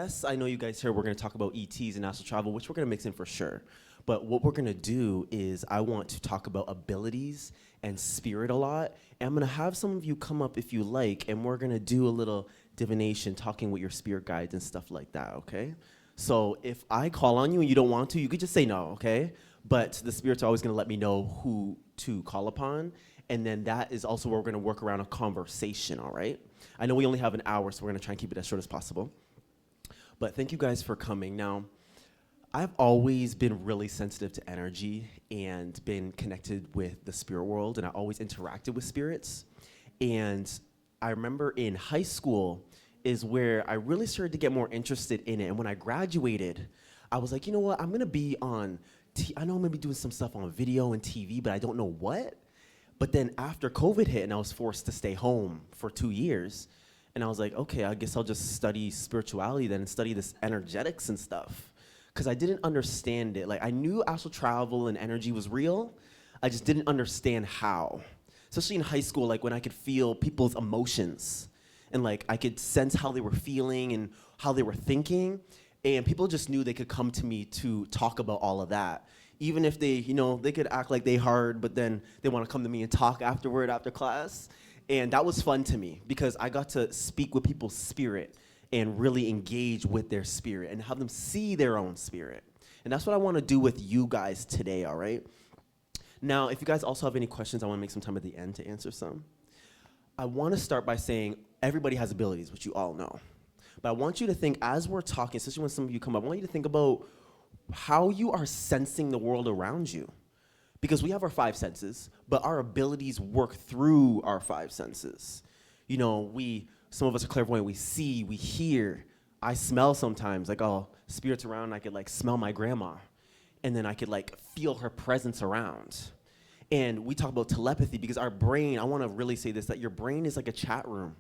guess I know you guys here, we're going to talk about ETs and astral travel, which we're going to mix in for sure. But what we're going to do is I want to talk about abilities and spirit a lot. And I'm going to have some of you come up if you like, and we're going to do a little divination, talking with your spirit guides and stuff like that, okay? So if I call on you and you don't want to, you could just say no, okay? But the spirits are always going to let me know who to call upon. And then that is also where we're going to work around a conversation, all right? I know we only have an hour, so we're going to try and keep it as short as possible. But thank you guys for coming. Now, I've always been really sensitive to energy and been connected with the spirit world, and I always interacted with spirits. And I remember in high school is where I really started to get more interested in it. And when I graduated, I was like, you know what? I'm going to be on, I know I'm going to be doing some stuff on video and TV, but I don't know what. But then after COVID hit and I was forced to stay home for 2 years, and I was like, okay, I guess I'll just study spirituality then and study this energetics and stuff. Because I didn't understand it. Like, I knew astral travel and energy was real. I just didn't understand how. Especially in high school, like when I could feel people's emotions and like I could sense how they were feeling and how they were thinking. And people just knew they could come to me to talk about all of that. Even if they, you know, they could act like they hard, but then they want to come to me and talk afterward after class. And that was fun to me because I got to speak with people's spirit and really engage with their spirit and have them see their own spirit. And that's what I want to do with you guys today, all right? Now, if you guys also have any questions, I want to make some time at the end to answer some. I want to start by saying everybody has abilities, which you all know. But I want you to think, as we're talking, especially when some of you come up, I want you to think about how you are sensing the world around you. Because we have our five senses, but our abilities work through our five senses. You know, some of us are clairvoyant. We see, we hear. I smell sometimes, like, oh, spirits around, and I could, like, smell my grandma. And then I could, like, feel her presence around. And we talk about telepathy because our brain, I want to really say this, that your brain is like a chat room.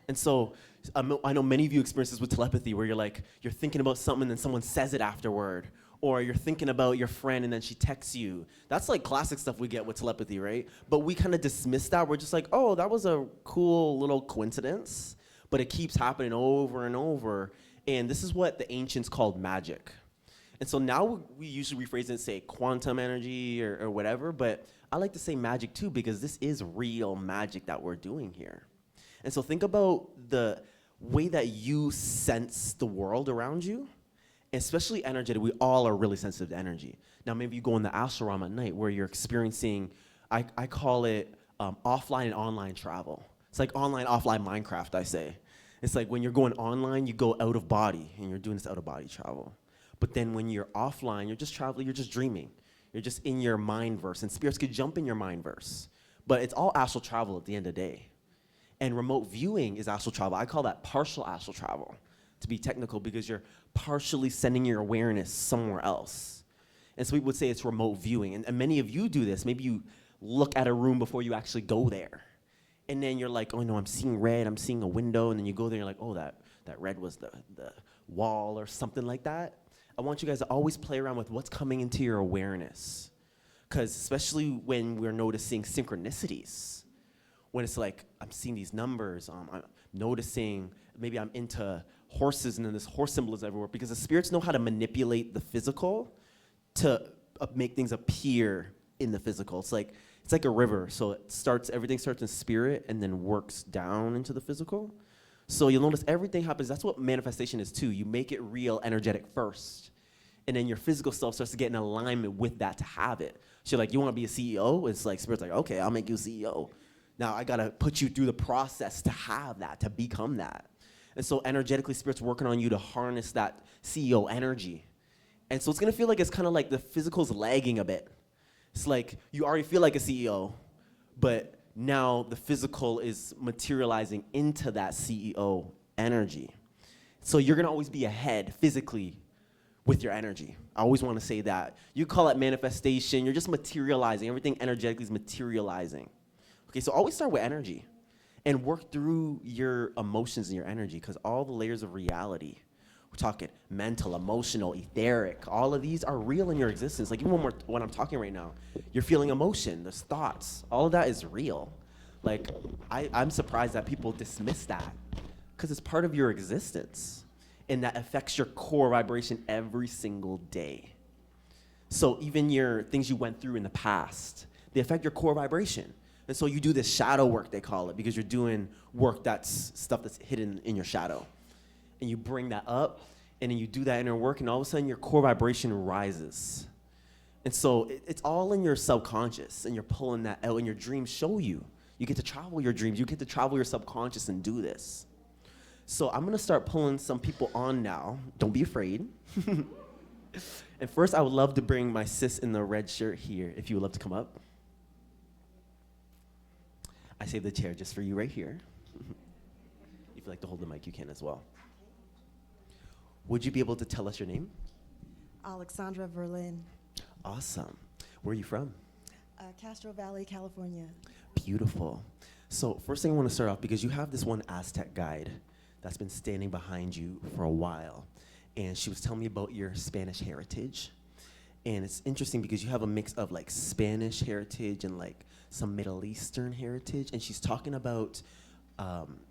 And so I know many of you experience this with telepathy where you're thinking about something and then someone says it afterward. Or you're thinking about your friend and then she texts you. That's like classic stuff we get with telepathy, right? But we kind of dismiss that. We're just like, oh, that was a cool little coincidence. But it keeps happening over and over. And this is what the ancients called magic. And so now we usually rephrase it and say quantum energy or whatever. But I like to say magic too because this is real magic that we're doing here. And so think about the way that you sense the world around you. Especially energetic, we all are really sensitive to energy. Now, maybe you go in the astral realm at night where you're experiencing, I call it offline and online travel. It's like online, offline Minecraft, I say. It's like when you're going online, you go out of body, and you're doing this out of body travel. But then when you're offline, you're just traveling, you're just dreaming. You're just in your mind verse, and spirits could jump in your mind verse. But it's all astral travel at the end of the day. And remote viewing is astral travel. I call that partial astral travel, to be technical, because you're partially sending your awareness somewhere else. And so we would say it's remote viewing. And many of you do this. Maybe you look at a room before you actually go there. And then you're like, oh no, I'm seeing red, I'm seeing a window. And then you go there and you're like, oh, that red was the wall or something like that. I want you guys to always play around with what's coming into your awareness. Because especially when we're noticing synchronicities, when it's like, I'm seeing these numbers, I'm noticing, maybe I'm into horses and then this horse symbol is everywhere, because the spirits know how to manipulate the physical to make things appear in the physical. It's like a river. So everything starts in spirit and then works down into the physical. So you'll notice everything happens. That's what manifestation is too. You make it real energetic first. And then your physical self starts to get in alignment with that to have it. So you're like, you want to be a CEO? It's like spirit's like, okay, I'll make you a CEO. Now I got to put you through the process to have that, to become that. And so energetically, spirit's working on you to harness that CEO energy. And so it's going to feel like it's kind of like the physical's lagging a bit. It's like you already feel like a CEO, but now the physical is materializing into that CEO energy. So you're going to always be ahead physically with your energy. I always want to say that. You call it manifestation. You're just materializing. Everything energetically is materializing. Okay, so always start with energy. And work through your emotions and your energy, because all the layers of reality, we're talking mental, emotional, etheric, all of these are real in your existence. Like even when I'm talking right now, you're feeling emotion, there's thoughts, all of that is real. Like I'm surprised that people dismiss that, because it's part of your existence. and that affects your core vibration every single day. So even your things you went through in the past, they affect your core vibration. And so you do this shadow work, they call it, because you're doing work that's stuff that's hidden in your shadow. And you bring that up, and then you do that inner work, and all of a sudden your core vibration rises. And so it's all in your subconscious, and you're pulling that out, and your dreams show you. You get to travel your dreams. You get to travel your subconscious and do this. So I'm going to start pulling some people on now. Don't be afraid. And first, I would love to bring my sis in the red shirt here, if you would love to come up. I saved the chair just for you right here. If you'd like to hold the mic, you can as well. Would you be able to tell us your name? Alexandra Verlin. Awesome. Where are you from? Castro Valley, California. Beautiful. So first thing I want to start off, because you have this one Aztec guide that's been standing behind you for a while. And she was telling me about your Spanish heritage. And it's interesting because you have a mix of like Spanish heritage and like some Middle Eastern heritage. And she's talking about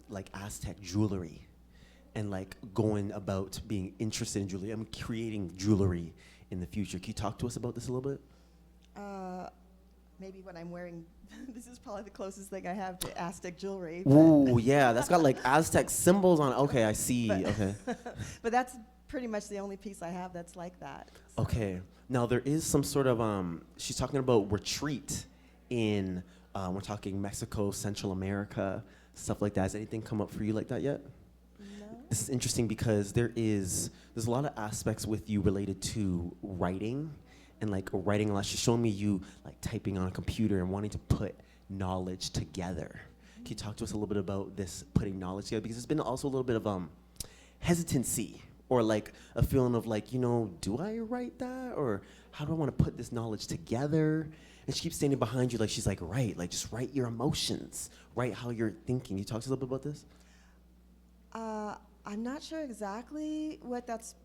like Aztec jewelry and like going about being interested in jewelry. I'm creating jewelry in the future. Can you talk to us about this a little bit? Maybe what I'm wearing, this is probably the closest thing I have to Aztec jewelry. Ooh, yeah, that's got like Aztec symbols on it. Okay, I see, okay. But that's pretty much the only piece I have that's like that. So. Okay, now there is some sort of, she's talking about retreat in, we're talking Mexico, Central America, stuff like that. Has anything come up for you like that yet? No. This is interesting because there's a lot of aspects with you related to writing and like writing a lot. She's showing me you like typing on a computer and wanting to put knowledge together. Can you talk to us a little bit about this putting knowledge together? Because there's been also a little bit of hesitancy or like a feeling of like, you know, do I write that? Or how do I want to put this knowledge together? And she keeps standing behind you like she's like, right, like just write your emotions, write how you're thinking. Can you talk to us a little bit about this? I'm not sure exactly what that's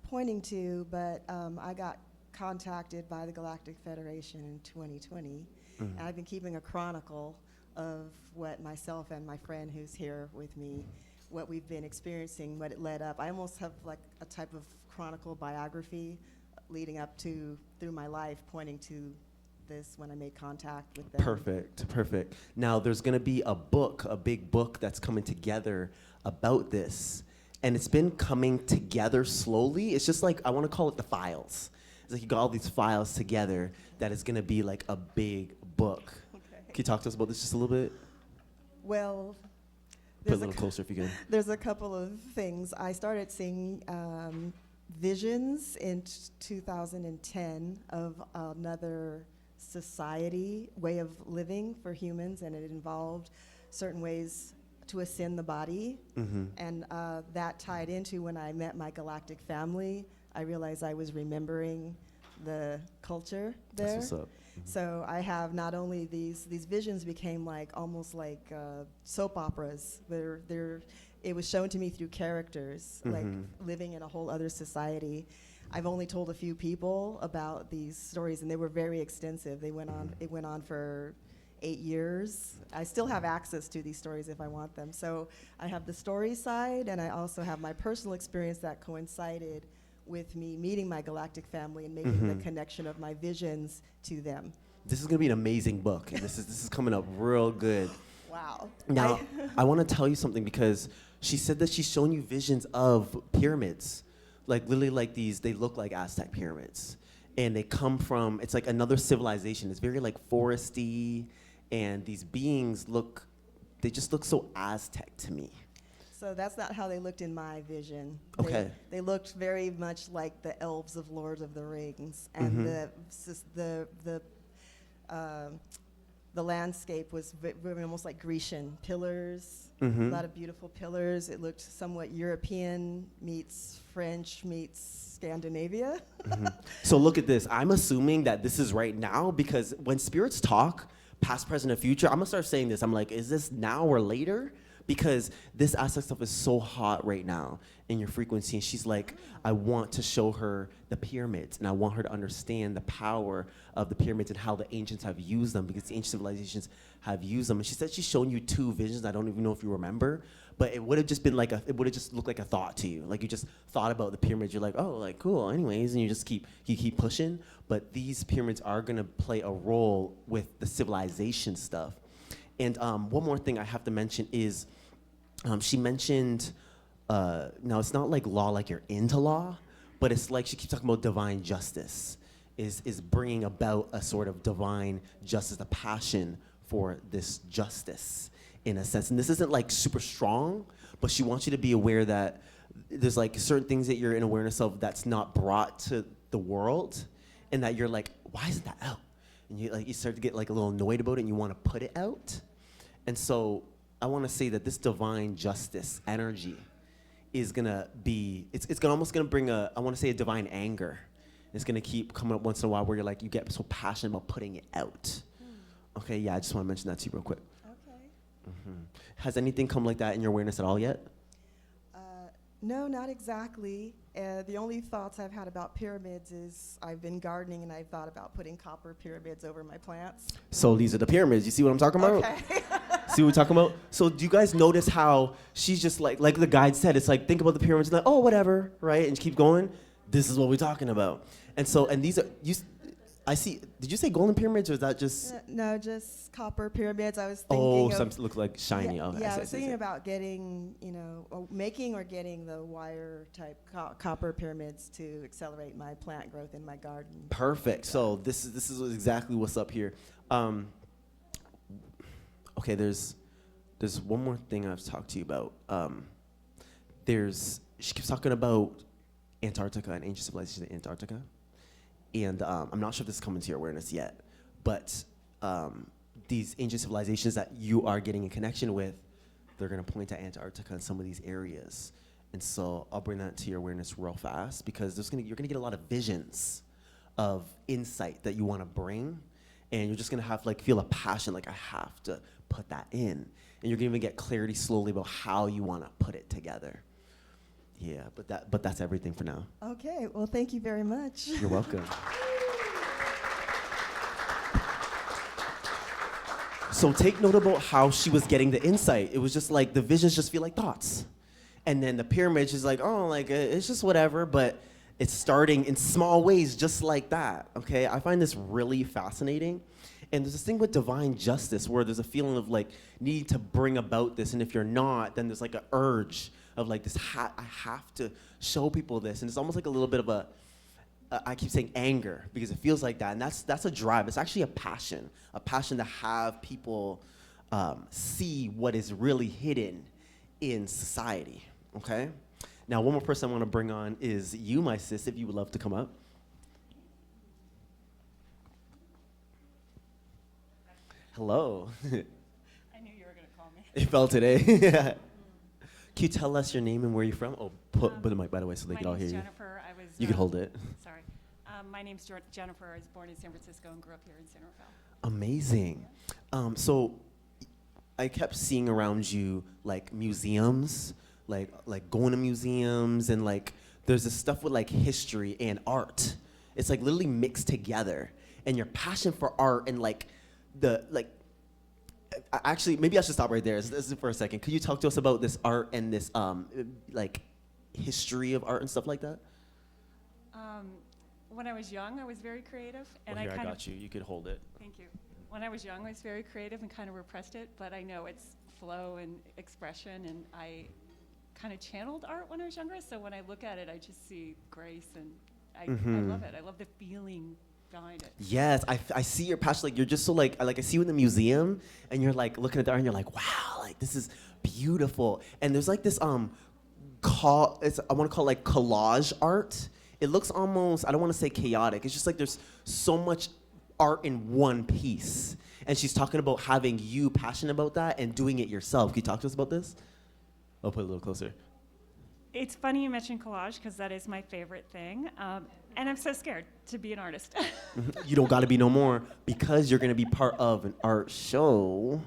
pointing to, but I got contacted by the Galactic Federation in 2020, and I've been keeping a chronicle of what myself and my friend who's here with me, what we've been experiencing, what it led up. I almost have like a type of chronicle biography leading up to, through my life, pointing to this when I made contact with them. Perfect, perfect. Now there's gonna be a book, a big book that's coming together about this, and it's been coming together slowly. It's just like, I wanna call it the files. It's like you got all these files together that is gonna be like a big book. Okay. Can you talk to us about this just a little bit? Well, Put it a little closer if you can. there's a couple of things. I started seeing visions in 2010 of another society, way of living for humans, and it involved certain ways to ascend the body. And that tied into when I met my galactic family. I realized I was remembering the culture there. That's what's up. So I have not only these visions became like almost like soap operas. It was shown to me through characters, like living in a whole other society. I've only told a few people about these stories, and they were very extensive. It went on for 8 years. I still have access to these stories if I want them. So I have the story side, and I also have my personal experience that coincided with me meeting my galactic family and making the connection of my visions to them. This is gonna be an amazing book, and this is coming up real good. Wow. Now, I want to tell you something, because she said that she's shown you visions of pyramids, like literally like these. They look like Aztec pyramids, and they come from. It's like another civilization. It's very like foresty, and these beings look. They just look so Aztec to me. So that's not how they looked in my vision. Okay. They looked very much like the elves of Lord of the Rings, and the landscape was very almost like Grecian pillars, a lot of beautiful pillars. It looked somewhat European meets French meets Scandinavia. So look at this. I'm assuming that this is right now, because when spirits talk, past, present, and future, I'm gonna start saying this. I'm like, is this now or later? because this Aztec stuff is so hot right now in your frequency. And she's like, I want to show her the pyramids, and I want her to understand the power of the pyramids and how the ancients have used them, because the ancient civilizations have used them. And she said she's shown you 2 visions. I don't even know if you remember, but it would have just been like it would have just looked like a thought to you. Like you just thought about the pyramids. You're like, oh, like cool. Anyways, and you keep pushing. But these pyramids are gonna play a role with the civilization stuff. And one more thing I have to mention is, she mentioned, now it's not like law, like you're into law, but it's like she keeps talking about divine justice, is bringing about a sort of divine justice, a passion for this justice in a sense. And this isn't like super strong, but she wants you to be aware that there's like certain things that you're in awareness of that's not brought to the world, and that you're like, why isn't that out? And you start to get like a little annoyed about it, and you want to put it out. And so I want to say that this divine justice energy is gonna be, almost gonna bring I want to say a divine anger. It's gonna keep coming up once in a while where you're like, you get so passionate about putting it out. Okay, yeah, I just want to mention that to you real quick. Okay. Has anything come like that in your awareness at all yet? No, not exactly. The only thoughts I've had about pyramids is I've been gardening and I've thought about putting copper pyramids over my plants. So these are the pyramids. You see what I'm talking about? Okay. See what we're talking about? So do you guys notice how she's just like the guide said, it's like, think about the pyramids, like, oh, whatever, right? And keep going. This is what we're talking about. And so, and these are, I see, did you say golden pyramids, or is that just? No, just copper pyramids. I was thinking some look like shiny. Yeah, Oh, I was thinking about getting, making or getting the wire type copper pyramids to accelerate my plant growth in my garden. Perfect. So this is exactly what's up here. Okay, there's one more thing I've talked to you about. She keeps talking about Antarctica and ancient civilizations in Antarctica. And I'm not sure if this is coming to your awareness yet, but these ancient civilizations that you are getting in connection with, they're going to point to Antarctica and some of these areas. And so I'll bring that to your awareness real fast, because you're going to get a lot of visions of insight that you want to bring. And you're just going to have feel a passion, like I have to put that in. And you're going to even get clarity slowly about how you want to put it together. Yeah, but that's everything for now. Okay, well, thank you very much. You're welcome. So take note about how she was getting the insight. It was just like the visions just feel like thoughts. And then the pyramids is like, oh, it's just whatever, but it's starting in small ways just like that, okay? I find this really fascinating. And there's this thing with divine justice where there's a feeling of need to bring about this, and if you're not, then there's an urge of this, I have to show people this. And it's almost like a little bit of I keep saying anger, because it feels like that. And that's a drive. It's actually a passion to have people see what is really hidden in society, okay? Now, one more person I want to bring on is you, my sis, if you would love to come up. Hello. I knew you were going to call me. It felt today. Can you tell us your name and where you're from? Oh, put the mic by the way so they can all hear you. My name's Jennifer. You can hold it. Sorry. My name's Jennifer. I was born in San Francisco and grew up here in San Rafael. Amazing. So I kept seeing around you museums, like going to museums, and there's this stuff with history and art. It's literally mixed together. And your passion for art and actually, maybe I should stop right there. This is for a second. Could you talk to us about this art and this history of art and stuff like that? When I was young, I was very creative, and I got you. You could hold it. Thank you. When I was young, I was very creative and kind of repressed it, but I know it's flow and expression, and I kind of channeled art when I was younger. So when I look at it, I just see grace, and I love it. I love the feeling behind it. Yes, I see your passion. You're just so I see you in the museum, and you're looking at the art, and you're like, wow, this is beautiful. And there's this I want to call it collage art. It looks almost, I don't want to say chaotic. It's just there's so much art in one piece. And she's talking about having you passionate about that and doing it yourself. Can you talk to us about this? I'll put it a little closer. It's funny you mentioned collage, because that is my favorite thing. And I'm so scared to be an artist. You don't got to be no more, because you're going to be part of an art show.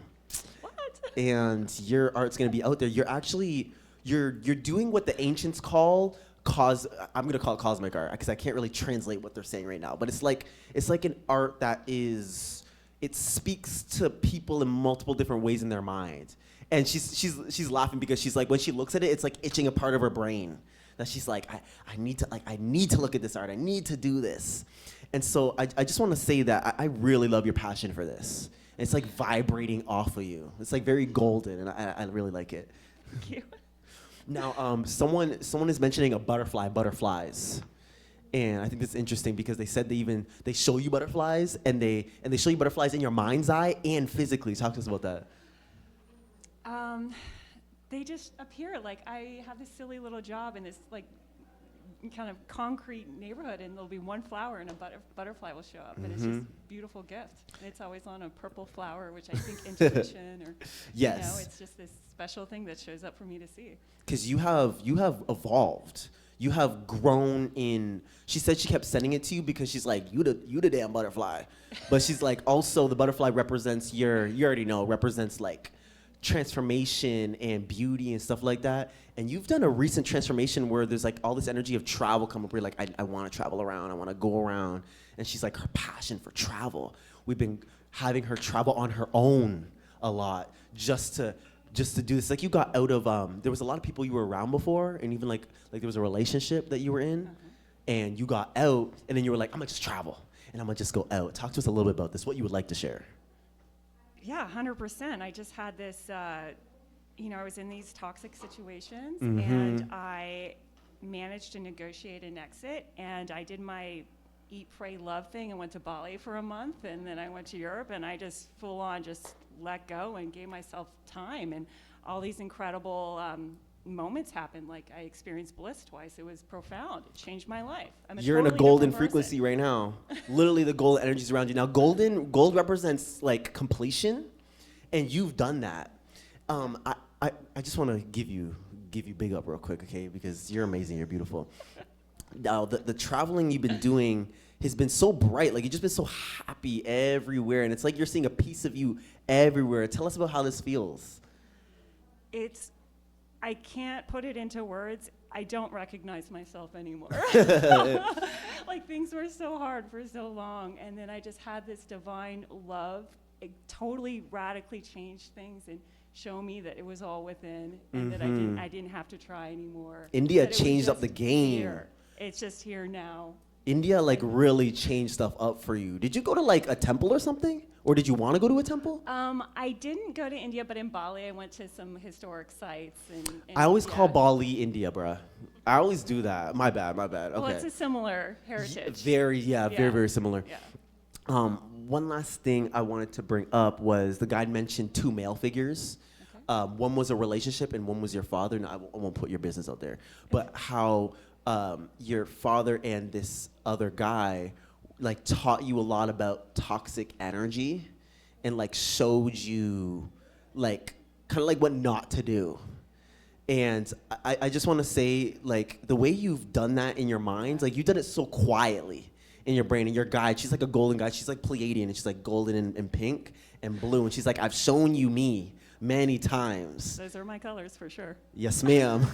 What? and your art's gonna be out there. You're actually you're doing what the ancients call I'm gonna call it cosmic art because I can't really translate what they're saying right now. But it's like an art that it speaks to people in multiple different ways in their mind. And she's laughing because she's like, when she looks at it, it's like itching a part of her brain that she's like, I need to look at this art. I need to do this. And so I just want to say that I really love your passion for this. It's like vibrating off of you. It's like very golden, and I really like it. Thank you. Now, someone is mentioning butterflies. And I think that's interesting because they said they show you butterflies, and they show you butterflies in your mind's eye and physically. Talk to us about that. They just appear. Like, I have this silly little job in this like kind of concrete neighborhood, and there'll be one flower and a butterfly will show up, and it's just a beautiful gift. And it's always on a purple flower, which I think intuition or yes, it's just this special thing that shows up for me to see. Because you have evolved. You have grown in. She said she kept sending it to you because she's like, you the damn butterfly. But she's like, also the butterfly represents you already know, represents like transformation and beauty and stuff like that. And you've done a recent transformation where there's like all this energy of travel come up where you're like, I want to travel around, I want to go around. And she's like, her passion for travel. We've been having her travel on her own a lot just to do this. Like, you got out of there was a lot of people you were around before, and even like there was a relationship that you were in, and you got out, and then you were like, I'm gonna just travel and I'm gonna just go out. Talk to us a little bit about this, what you would like to share. Yeah, 100%. I just had this, I was in these toxic situations, and I managed to negotiate an exit, and I did my eat, pray, love thing and went to Bali for a month, and then I went to Europe, and I just full on just let go and gave myself time, and all these incredible moments happened. Like, I experienced bliss twice. It was profound. It changed my life. You're in a golden frequency right now. Literally, the gold energy's around you. Now, gold represents like completion, and you've done that. I just want to give you big up real quick, okay? Because you're amazing. You're beautiful. Now, the traveling you've been doing has been so bright. Like, you've just been so happy everywhere, and it's like you're seeing a piece of you everywhere. Tell us about how this feels. I can't put it into words. I don't recognize myself anymore. Like, things were so hard for so long, and then I just had this divine love. It totally radically changed things and show me that it was all within, and that I didn't have to try anymore. India changed up the game. Here. It's just here now. India like really changed stuff up for you. Did you go to like a temple or something? Or did you want to go to a temple? I didn't go to India, but in Bali I went to some historic sites. And I always call Bali India, bruh. I always do that. My bad. Okay. Well, it's a similar heritage. Very, very similar. Yeah. One last thing I wanted to bring up was the guide mentioned two male figures. Okay. One was a relationship and one was your father. Now, I won't put your business out there. But how your father and this other guy like taught you a lot about toxic energy and like showed you like kind of like what not to do. And I just want to say, like, the way you've done that in your mind, like, you've done it so quietly in your brain. And your guide, she's like a golden guide. She's like Pleiadian, and she's like golden and pink and blue. And she's like, I've shown you me many times. Those are my colors for sure. Yes, ma'am.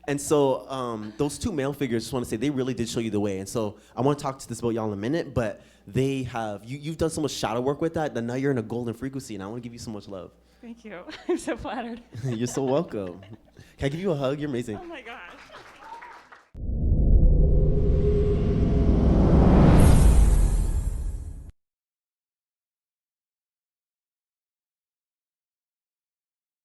And so those two male figures, just want to say, they really did show you the way. And so I want to talk to this about y'all in a minute, but they have, you've done so much shadow work with that now you're in a golden frequency, and I want to give you so much love. Thank you. I'm so flattered. You're so welcome. Can I give you a hug? You're amazing. Oh my God.